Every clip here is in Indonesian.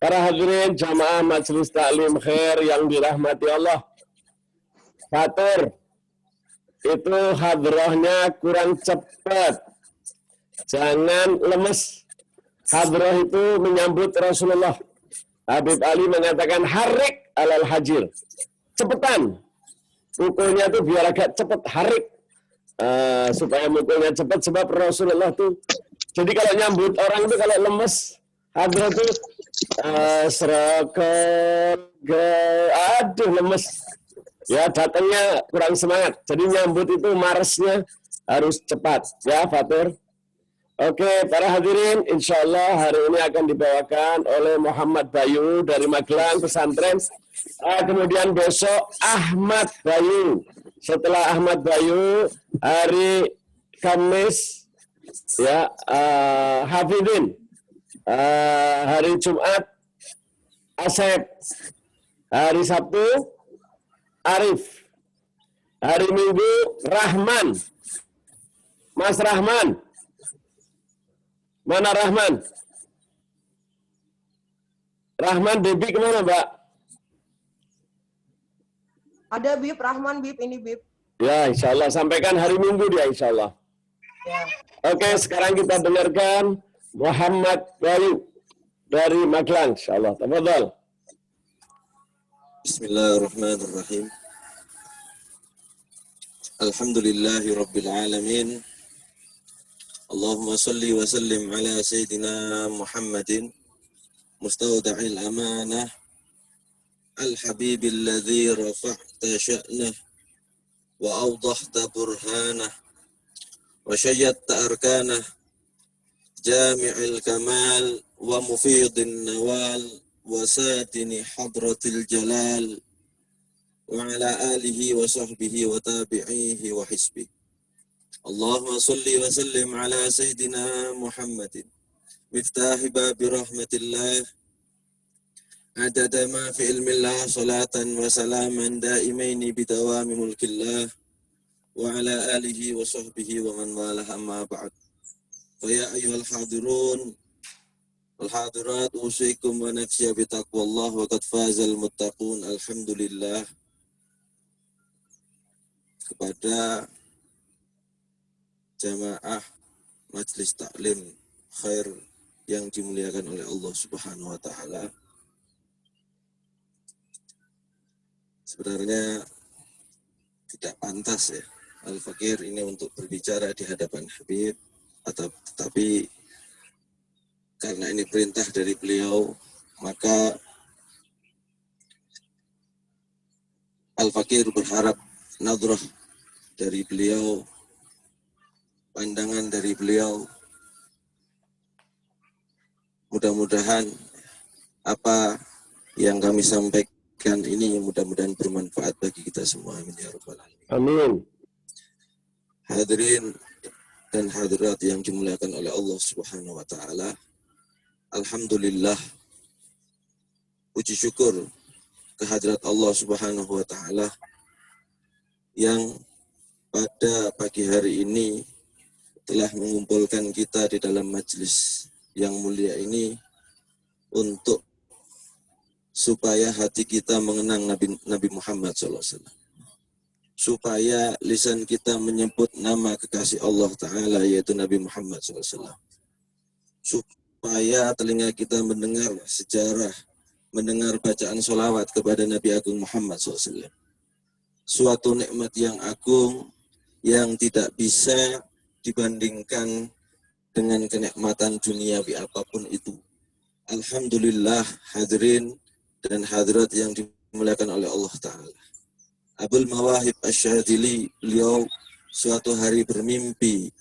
Para hadirin jamaah majelis taklim khair yang dirahmati Allah. Fatur, itu hadrohnya kurang cepat. Jangan lemes. Hadroh itu menyambut Rasulullah. Habib Ali mengatakan harik alal hajir. Cepetan. Mukulnya tuh biar agak cepet, harik. Supaya mukulnya cepat sebab Rasulullah tuh. Jadi kalau nyambut orang itu kalau lemes, hadroh tuh aduh lemes. Ya datangnya kurang semangat. Jadi nyambut itu maresnya harus cepat. Ya Fatur. Oke, para hadirin, insya Allah hari ini akan dibawakan oleh Muhammad Bayu dari Magelang Pesantren. Kemudian besok Ahmad Bayu. Setelah Ahmad Bayu, hari Kamis, ya Hafidin. Hari Jumat, Asep. Hari Sabtu, Arif. Hari Minggu, Rahman. Mas Rahman. Mana Rahman? Rahman Debi kemana, Mbak? Ada Bib, Rahman Bib, ini Bib. Ya, insya Allah. Sampaikan hari Minggu dia, insya Allah. Ya. Oke, sekarang kita dengarkan Muhammad Bayu dari Magelang, insya Allah. Tafadhal. Bismillahirrahmanirrahim. Alhamdulillahi Rabbil Alamin. Allahumma salli wa sallim ala Sayyidina Muhammadin mustawda'il amanah al-habibil ladzi rafa'ta sya'nah wa awdahta burhanah wa syayyadta arkanah jami'il kamal wa mufidin nawal wa satini hadratil jalal wa ala alihi wa sahbihi wa tabi'ihi wa hisbihi. Allahumma salli wa sallim ala Sayyidina Muhammadin miftahi babi rahmatillah adada ma fi ilmillah salatan wa salaman daimaini bidawami mulkillah wa ala alihi wa sahbihi wa man walah amma ba'd. Fa ya ayyuhal hadirun wal hadirat usikum wa nafsiya bitaqwallah wa qad fazal muttaqun. Alhamdulillah kepada jamaah Majelis Taklim Khair yang dimuliakan oleh Allah Subhanahu wa taala. Sebenarnya tidak pantas ya Al-Fakir ini untuk berbicara di hadapan Habib, tetapi karena ini perintah dari beliau, maka Al-Fakir berharap nadrah dari beliau, pandangan dari beliau, mudah-mudahan apa yang kami sampaikan ini mudah-mudahan bermanfaat bagi kita semua. Amin ya rabbal alamin. Amin. Hadirin dan hadirat yang dimuliakan oleh Allah Subhanahu wa taala. Alhamdulillah, puji syukur kehadirat Allah Subhanahu wa taala yang pada pagi hari ini telah mengumpulkan kita di dalam majelis yang mulia ini untuk supaya hati kita mengenang Nabi Muhammad SAW. Supaya lisan kita menyebut nama kekasih Allah Ta'ala yaitu Nabi Muhammad SAW. Supaya telinga kita mendengar sejarah, mendengar bacaan sholawat kepada Nabi Agung Muhammad SAW. Suatu nikmat yang agung yang tidak bisa dibandingkan dengan kenikmatan duniawi apapun itu. Alhamdulillah hadirin dan hadirat yang dimuliakan oleh Allah Ta'ala. Abul Mawahib Asy-Syadzili, beliau suatu hari bermimpi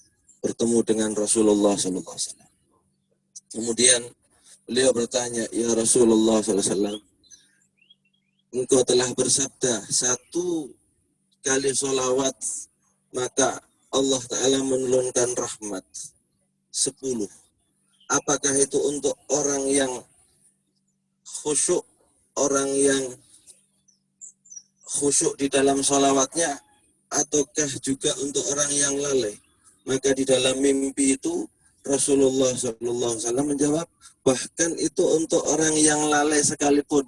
bertemu dengan Rasulullah SAW. Kemudian beliau bertanya, ya Rasulullah SAW, engkau telah bersabda 1 kali sholawat maka Allah Ta'ala menurunkan rahmat 10. Apakah itu untuk orang yang khusyuk, orang yang khusyuk di dalam sholawatnya, ataukah juga untuk orang yang lalai? Maka di dalam mimpi itu Rasulullah SAW menjawab, Bahkan itu untuk orang yang lalai sekalipun,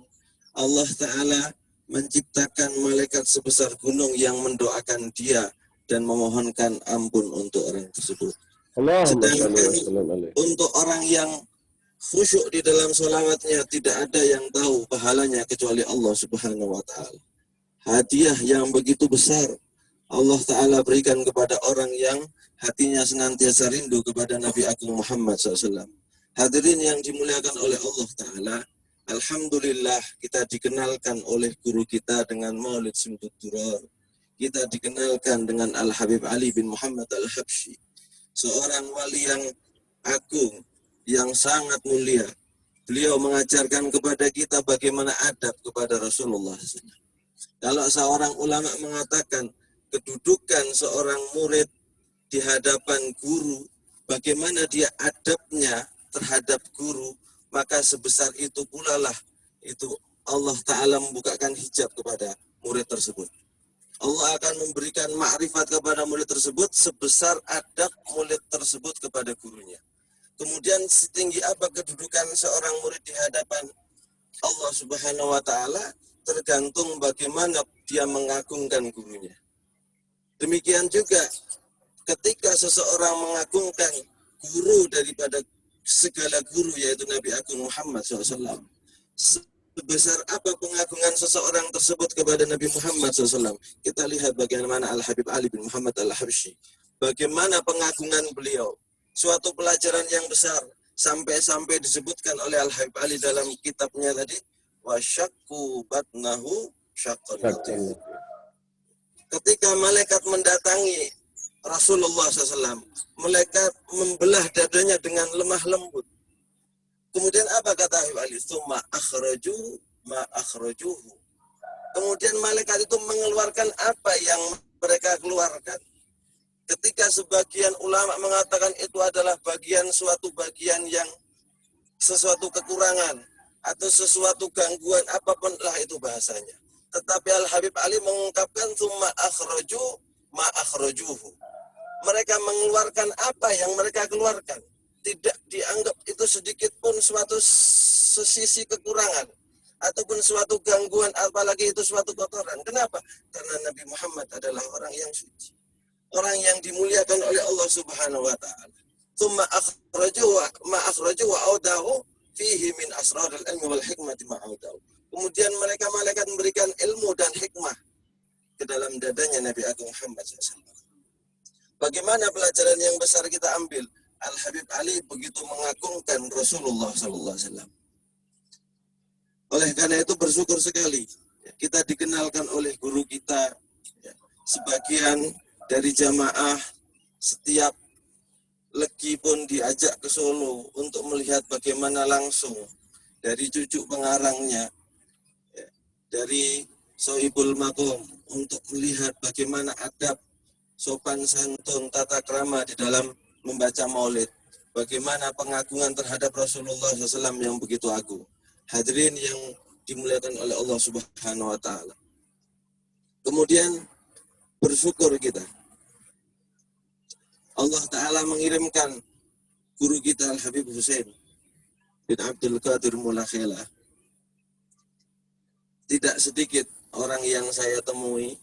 Allah Ta'ala menciptakan malaikat sebesar gunung yang mendoakan dia dan memohonkan ampun untuk orang tersebut. Allahumma sholli Sedangkan wa sallim alaihi. untuk orang yang khusyuk di dalam sholawatnya, tidak ada yang tahu pahalanya kecuali Allah Subhanahu wa Ta'ala. Hadiah yang begitu besar Allah Ta'ala berikan kepada orang yang hatinya senantiasa rindu kepada Nabi Agung Muhammad SAW. Hadirin yang dimuliakan oleh Allah Ta'ala, alhamdulillah kita dikenalkan oleh guru kita dengan Maulid Simtud Durar. Kita dikenalkan dengan Al-Habib Ali bin Muhammad Al-Habsyi, seorang wali yang agung, yang sangat mulia. Beliau mengajarkan kepada kita bagaimana adab kepada Rasulullah SAW. Kalau seorang ulama mengatakan kedudukan seorang murid di hadapan guru, bagaimana dia adabnya terhadap guru, maka sebesar itu pula lah itu Allah Ta'ala membukakan hijab kepada murid tersebut. Allah akan memberikan makrifat kepada murid tersebut sebesar adab murid tersebut kepada gurunya. Kemudian setinggi apa kedudukan seorang murid di hadapan Allah Subhanahu wa Ta'ala tergantung bagaimana dia mengagungkan gurunya. Demikian juga ketika seseorang mengagungkan guru daripada segala guru, yaitu Nabi Agung Muhammad SAW, sebesar apa pengagungan seseorang tersebut kepada Nabi Muhammad SAW. Kita lihat bagaimana Al-Habib Ali bin Muhammad Al-Habsyi, bagaimana pengagungan beliau. Suatu pelajaran yang besar, sampai-sampai disebutkan oleh Al-Habib Ali dalam kitabnya tadi, wa syakku batnahu syaqqan. Ketika malaikat mendatangi Rasulullah SAW, malaikat membelah dadanya dengan lemah lembut. Kemudian apa kata Habib Ali? Tsumma akhraju ma akhrajuhu. Kemudian malaikat itu mengeluarkan apa yang mereka keluarkan. Ketika sebagian ulama mengatakan itu adalah suatu bagian yang sesuatu kekurangan atau sesuatu gangguan, apapun lah itu bahasanya. Tetapi Al-Habib Ali mengungkapkan tsumma akhraju ma akhrajuhu. Mereka mengeluarkan apa yang mereka keluarkan. Tidak dianggap itu sedikit pun suatu sisi kekurangan ataupun suatu gangguan, apalagi itu suatu kotoran. Kenapa? Karena Nabi Muhammad adalah orang yang suci, orang yang dimuliakan oleh Allah Subhanahu wa Ta'ala. Tsumma akhrajuhu wa audahu fihi min asraril ilmi wal hikmati ma audahu. Kemudian malaikat memberikan ilmu dan hikmah ke dalam dadanya Nabi Agung Muhammad SAW. Bagaimana pelajaran yang besar kita ambil? Al-Habib Ali begitu mengagungkan Rasulullah SAW. Oleh karena itu bersyukur sekali kita dikenalkan oleh guru kita. Sebagian dari jamaah setiap legi pun diajak ke Solo untuk melihat bagaimana langsung dari cucu pengarangnya, dari Sohibul Makom, untuk melihat bagaimana adab, sopan santun, tata krama di dalam membaca maulid. Bagaimana pengagungan terhadap Rasulullah SAW yang begitu agung. Hadirin yang dimuliakan oleh Allah Subhanahu wa Ta'ala. Kemudian bersyukur kita. Allah Ta'ala mengirimkan guru kita Al-Habib Husain bin Abdul Qadir Mulakhila. Tidak sedikit orang yang saya temui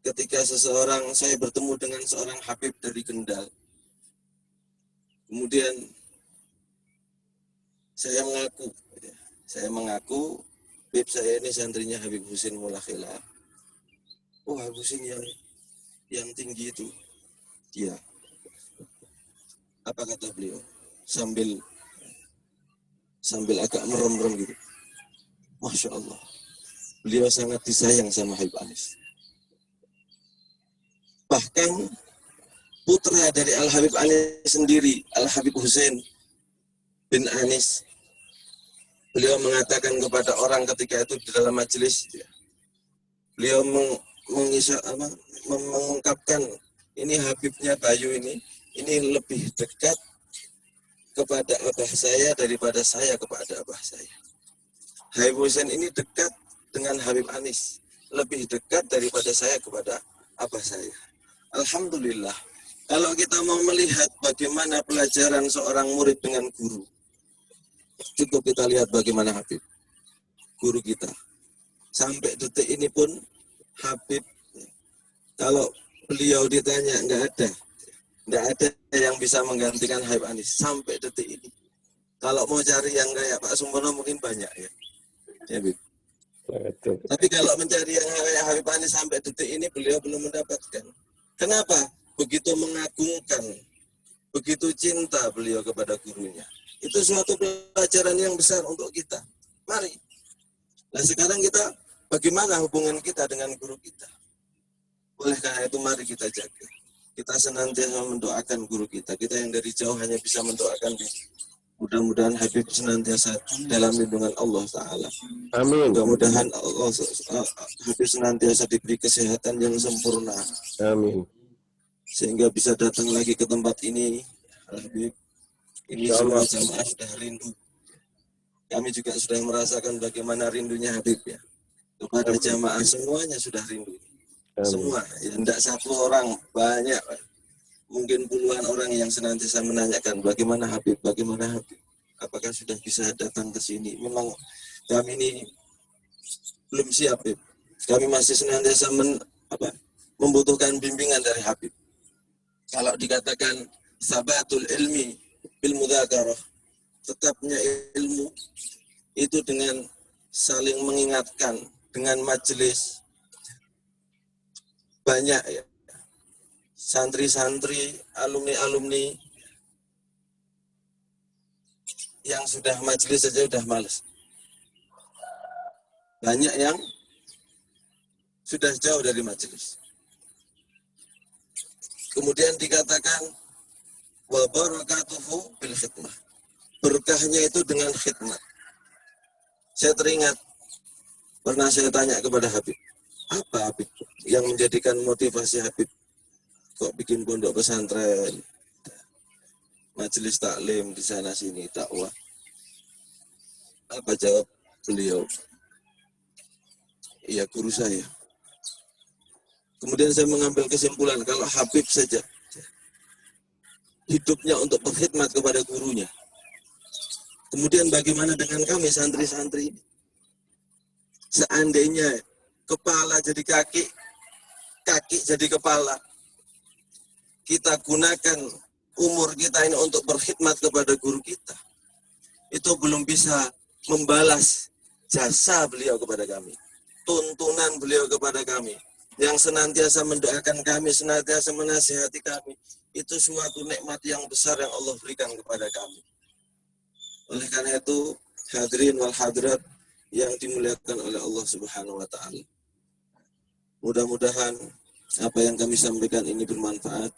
ketika saya bertemu dengan seorang Habib dari Kendal. Kemudian saya mengaku, Habib saya ini santrinya Habib Husain Mulakhila. Oh, Habib Husain yang tinggi itu. Dia. Apa kata beliau? Sambil agak merem-merem gitu. Masya Allah. Beliau sangat disayang sama Habib Anis. Bahkan putra dari Al-Habib Anis sendiri, Al-Habib Husain bin Anis, beliau mengatakan kepada orang ketika itu di dalam majelis, beliau mengungkapkan, ini Habibnya Bayu ini lebih dekat kepada abah saya daripada saya kepada abah saya. Habib Husain ini dekat dengan Habib Anis, lebih dekat daripada saya kepada abah saya. Alhamdulillah, kalau kita mau melihat bagaimana pelajaran seorang murid dengan guru, Cukup kita lihat bagaimana Habib, guru kita. Sampai detik ini pun Habib, kalau beliau ditanya nggak ada yang bisa menggantikan Habib Anis sampai detik ini. Kalau mau cari yang kayak Pak Sumpono mungkin banyak ya, Habib. Tapi kalau mencari yang kayak Habib Anis sampai detik ini beliau belum mendapatkan. Kenapa? Begitu mengagungkan, begitu cinta beliau kepada gurunya. Itu suatu pelajaran yang besar untuk kita. Mari. Nah sekarang kita, bagaimana hubungan kita dengan guru kita? Oleh karena itu mari kita jaga. Kita senantiasa mendoakan guru kita. Kita yang dari jauh hanya bisa mendoakan dia. Mudah-mudahan Habib senantiasa dalam lindungan Allah Ta'ala. Amin. Mudah-mudahan Habib senantiasa diberi kesehatan yang sempurna. Amin. Sehingga bisa datang lagi ke tempat ini. Habib, ini semua jamaah sudah rindu. Kami juga sudah merasakan bagaimana rindunya Habib ya. Kepada jamaah semuanya sudah rindu. Semua, ya tidak satu orang, banyak. Mungkin puluhan orang yang senantiasa menanyakan bagaimana Habib, apakah sudah bisa datang ke sini. Memang kami ini belum siap, Habib. Kami masih senantiasa membutuhkan bimbingan dari Habib. Kalau dikatakan sabatul ilmi bil mudzakarah, tetapnya ilmu itu dengan saling mengingatkan, dengan majelis banyak ya. Santri-santri, alumni-alumni yang sudah majelis saja sudah males. Banyak yang sudah jauh dari majelis. Kemudian dikatakan wa barakatuhu bil khidmah. Berkahnya itu dengan khidmat. Saya teringat pernah saya tanya kepada Habib, apa Habib yang menjadikan motivasi Habib kok bikin pondok pesantren, majelis taklim di sana sini, dakwah? Apa jawab beliau? Iya, guru saya. Kemudian saya mengambil kesimpulan, kalau Habib saja hidupnya untuk berkhidmat kepada gurunya, kemudian bagaimana dengan kami santri-santri ini? Seandainya kepala jadi kaki, kaki jadi kepala, kita gunakan umur kita ini untuk berkhidmat kepada guru kita, itu belum bisa membalas jasa beliau kepada kami, tuntunan beliau kepada kami, yang senantiasa mendoakan kami, senantiasa menasihati kami. Itu suatu nikmat yang besar yang Allah berikan kepada kami. Oleh karena itu, hadirin wal hadirat yang dimuliakan oleh Allah Subhanahu wa Ta'ala, mudah-mudahan apa yang kami sampaikan ini bermanfaat.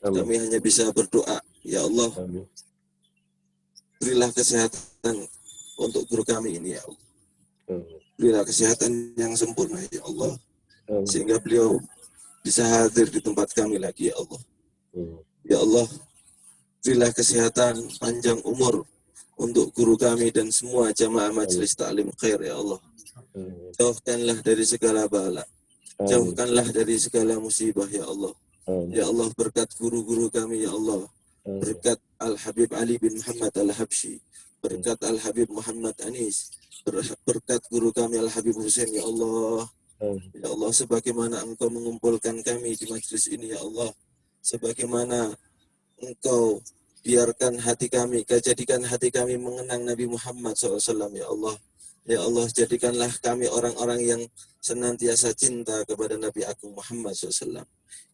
Kami hanya bisa berdoa, ya Allah, berilah kesehatan untuk guru kami ini, ya Allah. Berilah kesehatan yang sempurna, ya Allah, sehingga beliau bisa hadir di tempat kami lagi, ya Allah. Ya Allah, berilah kesehatan, panjang umur untuk guru kami dan semua jamaah majelis taklim khair, ya Allah. Jauhkanlah dari segala bala, jauhkanlah dari segala musibah, ya Allah. Ya Allah, berkat guru-guru kami, ya Allah. Berkat Al-Habib Ali bin Muhammad Al-Habsyi, berkat Al-Habib Muhammad Anis, berkat guru kami Al-Habib Husain, ya Allah. Ya Allah, sebagaimana Engkau mengumpulkan kami di majelis ini, ya Allah, sebagaimana Engkau biarkan hati kami, jadikan hati kami mengenang Nabi Muhammad SAW, ya Allah. Ya Allah, jadikanlah kami orang-orang yang senantiasa cinta kepada Nabi Agung Muhammad SAW,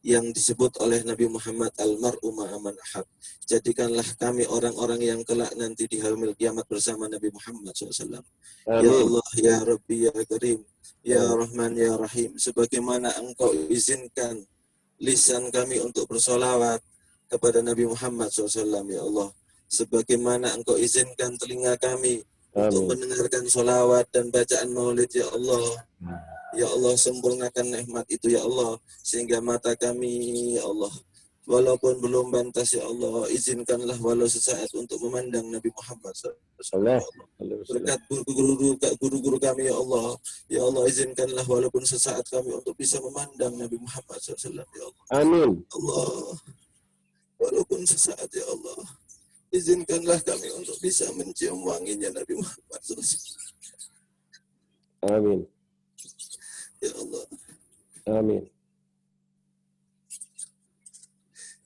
yang disebut oleh Nabi Muhammad almar'u ma'aman ahab. Jadikanlah kami orang-orang yang kelak nanti di yaumil kiamat bersama Nabi Muhammad SAW. Ya Allah, ya Rabbi, ya Karim, ya Rahman, ya Rahim, sebagaimana Engkau izinkan lisan kami untuk bersolawat kepada Nabi Muhammad SAW, ya Allah, sebagaimana Engkau izinkan telinga kami untuk mendengarkan solawat dan bacaan maulid, ya Allah. Ya Allah, sempurnakan nikmat itu, ya Allah, sehingga mata kami, ya Allah, walaupun belum bantas, ya Allah, izinkanlah walau sesaat untuk memandang Nabi Muhammad SAW. Berkat guru-guru kami, ya Allah. Ya Allah, izinkanlah walaupun sesaat kami untuk bisa memandang Nabi Muhammad SAW, ya Allah. Amin. Allah, walaupun sesaat, ya Allah. Izinkanlah kami untuk bisa mencium wanginya Nabi Muhammad SAW. Amin. Ya Allah, Amin.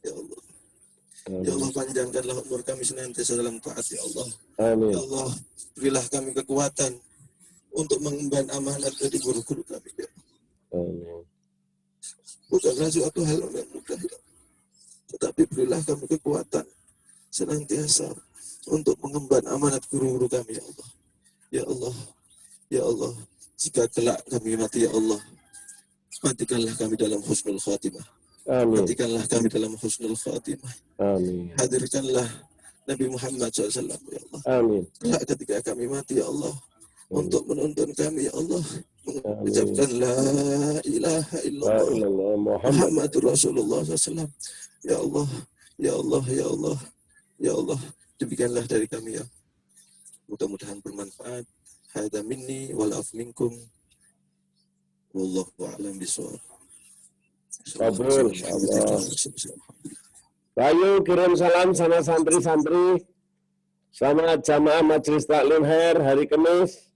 ya Allah. Ya Amin. Allah, panjangkanlah umur kami senantiasa dalam taat ya Allah. Amin. Ya Allah, berilah kami kekuatan untuk mengemban amanat dari guru-guru kami. Ya. Amin. Bukanlah suatu hal yang mudah, ya. Tetapi berilah kami kekuatan senantiasa untuk mengemban amanat guru-guru kami, ya Allah. Ya Allah, ya Allah, jika kelak kami mati, ya Allah, matikanlah kami dalam husnul khatimah. Amin. Matikanlah kami dalam husnul khatimah. Amin. Hadirkanlah Nabi Muhammad SAW, ya Allah. Amin. Kelak ketika kami mati, ya Allah, untuk menuntun kami, ya Allah, mengucapkan la ilaha La illallah ilallah Muhammad. Muhammadur Rasulullah SAW. Ya Allah, ya Allah, ya Allah, ya Allah, demikianlah dari kami, ya. Mudah-mudahan bermanfaat. Hada minni wal af minkum. Wallahu a'lam bishawab. Kabul, insyaallah. Ayo kirim salam sama santri-santri, sama jamaah majelis taklim Khair hari Kamis.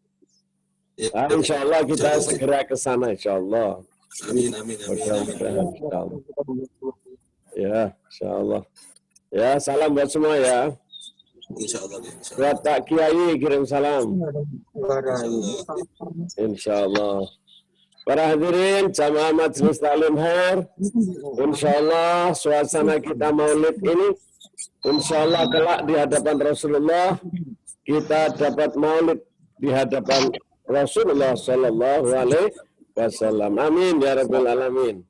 Ya, Insya Allah kita Insya Allah. segera ke sana, insya Allah. Amin, amin, amin, amin. Mudah-mudahan, insya Allah. Ya, insya Allah. Ya, salam buat semua ya. Insya Allah, ya, insya Allah. Buat Pak Kiai kirim salam. Insya Allah. Insya Allah. Para hadirin jamaah majelis taklim Khair, insya Allah suasana kita maulid ini, insya Allah kelak di hadapan Rasulullah kita dapat maulid di hadapan Rasulullah Sallallahu Alaihi Wasallam. Amin ya Rabbal Alamin.